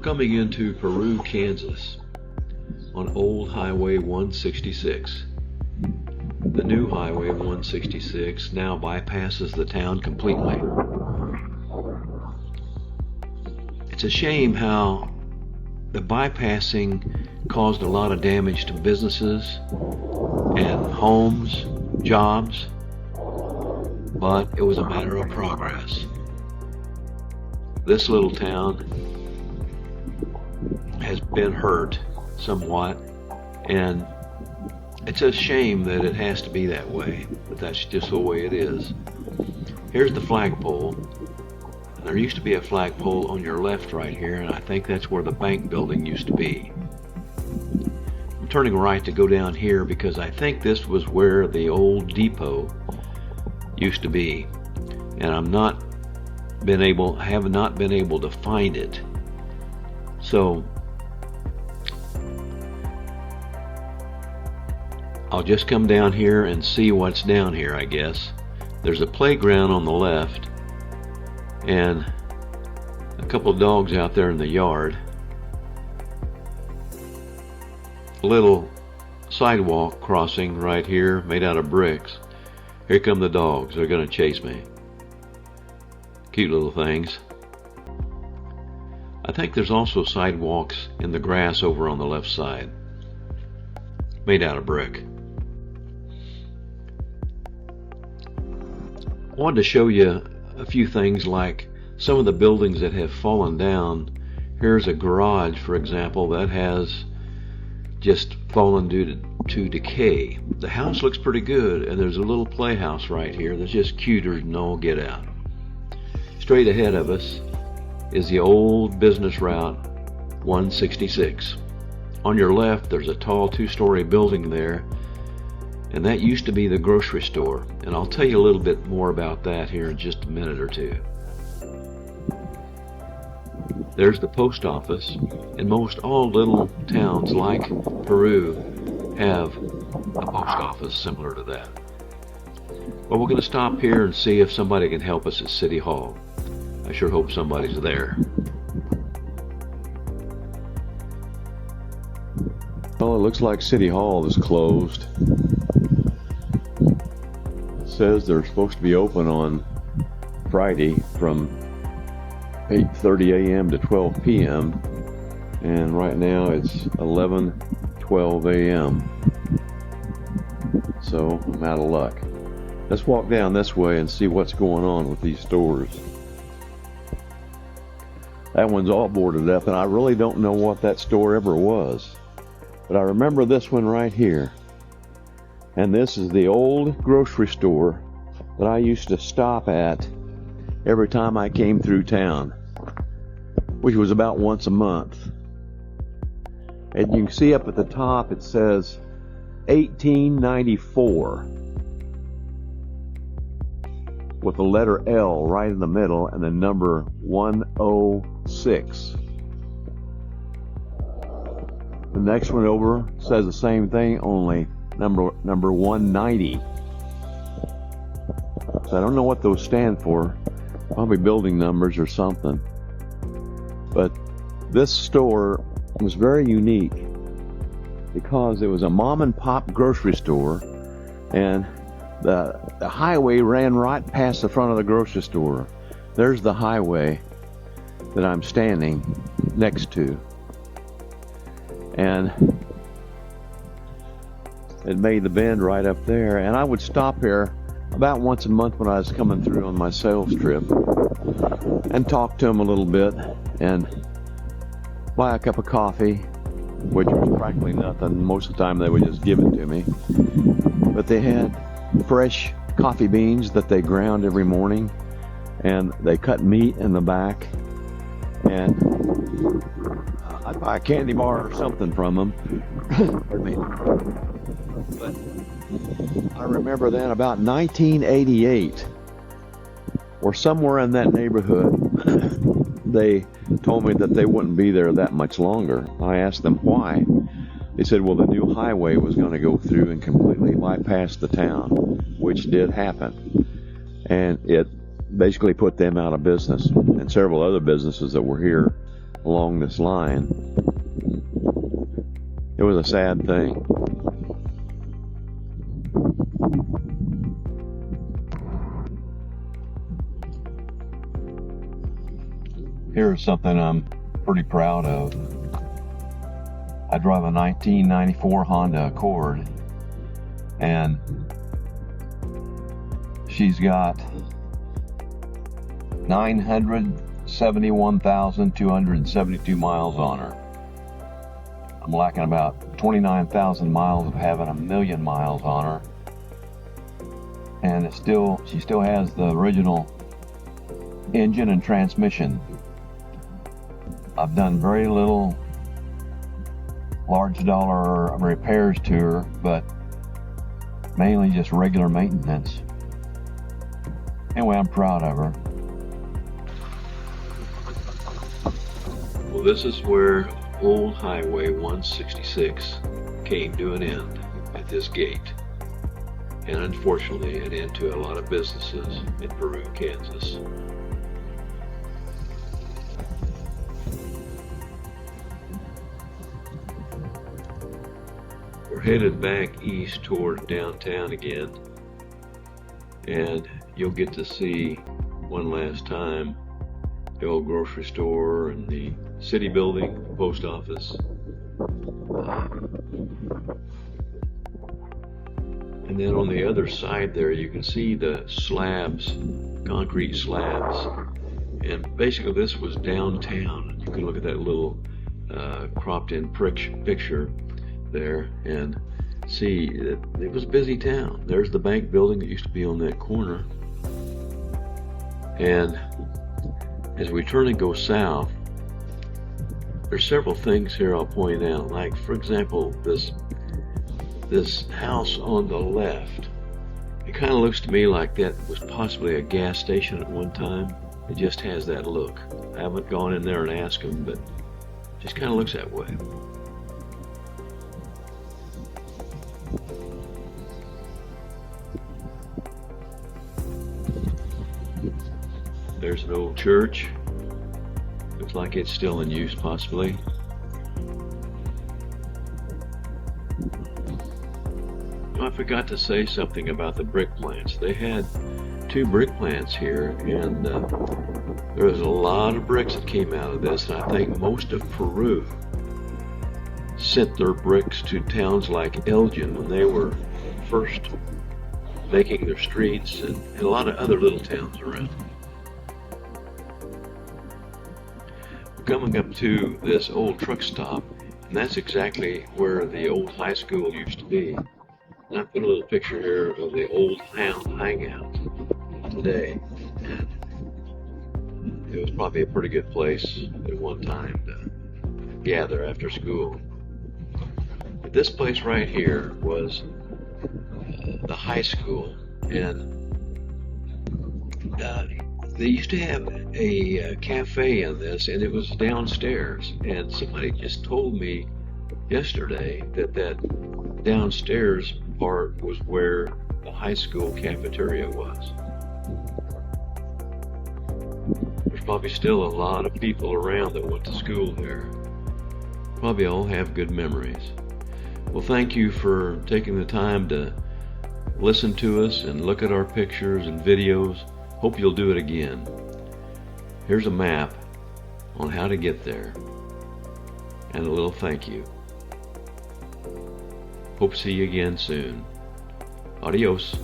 Coming into Peru, Kansas on Old Highway 166. The new Highway 166 now bypasses the town completely. It's a shame how the bypassing caused a lot of damage to businesses and homes, jobs, but it was a matter of progress. This little town has been hurt somewhat, and it's a shame that it has to be that way, but that's just the way it is. Here's the flagpole. There used to be a flagpole on your left right here, and I think that's where the bank building used to be. I'm turning right to go down here because I think this was where the old depot used to be, and I have not been able to find it. So I'll just come down here and see what's down here, I guess. There's a playground on the left and a couple of dogs out there in the yard. A little sidewalk crossing right here made out of bricks. Here come the dogs. They're going to chase me. Cute little things. I think there's also sidewalks in the grass over on the left side, made out of brick. I wanted to show you a few things, like some of the buildings that have fallen down. Here's a garage, for example, that has just fallen due to decay. The house looks pretty good, and there's a little playhouse right here that's just cuter than all get out. Straight ahead of us is the old business route 166. On your left there's a tall two-story building there, and that used to be the grocery store, and I'll tell you a little bit more about that here in just a minute or two. There's the post office, and most all little towns like Peru have a post office similar to that. But we're going to stop here and see if somebody can help us at City Hall. I sure hope somebody's there. Well, it looks like City Hall is closed. It says they're supposed to be open on Friday from 8:30 a.m. to 12 p.m. and right now it's 11:12 a.m. So I'm out of luck. Let's walk down this way and see what's going on with these stores. That one's all boarded up, and I really don't know what that store ever was. But I remember this one right here. And this is the old grocery store that I used to stop at every time I came through town, which was about once a month. And you can see up at the top it says 1894 with the letter L right in the middle and the number 106. The next one over says the same thing, only number 190. So I don't know what those stand for. Probably building numbers or something. But this store was very unique because it was a mom and pop grocery store, and the highway ran right past the front of the grocery store. There's the highway that I'm standing next to. And it made the bend right up there, and I would stop here about once a month when I was coming through on my sales trip and talk to them a little bit and buy a cup of coffee, which was practically nothing. Most of the time they would just give it to me, but they had fresh coffee beans that they ground every morning, and they cut meat in the back, and I'd buy a candy bar or something from them. Pardon me. But I remember then about 1988 or somewhere in that neighborhood, they told me that they wouldn't be there that much longer. I asked them why. They said, well, the new highway was going to go through and completely bypass the town, which did happen. And it basically put them out of business, and several other businesses that were here along this line. It was a sad thing. Here's something I'm pretty proud of. I drive a 1994 Honda Accord, and she's got 971,272 miles on her. I'm lacking about 29,000 miles of having 1,000,000 miles on her, and she still has the original engine and transmission. I've done very little large dollar repairs to her, but mainly just regular maintenance. Anyway, I'm proud of her. Well, this is where Old Highway 166 came to an end at this gate, and unfortunately an end to a lot of businesses in Peru, Kansas. We're headed back east toward downtown again, and you'll get to see one last time the old grocery store and the city building, the post office. And then on the other side there you can see the slabs, concrete slabs. And basically this was downtown. You can look at that little cropped in picture there and see that it was a busy town. There's the bank building that used to be on that corner. And as we turn and go south, there's several things here I'll point out. Like, for example, this house on the left. It kind of looks to me like that was possibly a gas station at one time. It just has that look. I haven't gone in there and asked them, but it just kind of looks that way. There's an old church. Looks like it's still in use, possibly. I forgot to say something about the brick plants. They had 2 brick plants here, and there was a lot of bricks that came out of this, and I think most of Peru sent their bricks to towns like Elgin when they were first making their streets, and a lot of other little towns around. Coming up to this old truck stop, and that's exactly where the old high school used to be. And I put a little picture here of the old hangout today, and it was probably a pretty good place at one time to gather after school. But this place right here was the high school, and they used to have a cafe in this, and it was downstairs. And somebody just told me yesterday that that downstairs part was where the high school cafeteria was. There's probably still a lot of people around that went to school there. Probably all have good memories. Well, thank you for taking the time to listen to us and look at our pictures and videos. Hope you'll do it again. Here's a map on how to get there, and a little thank you. Hope to see you again soon. Adios.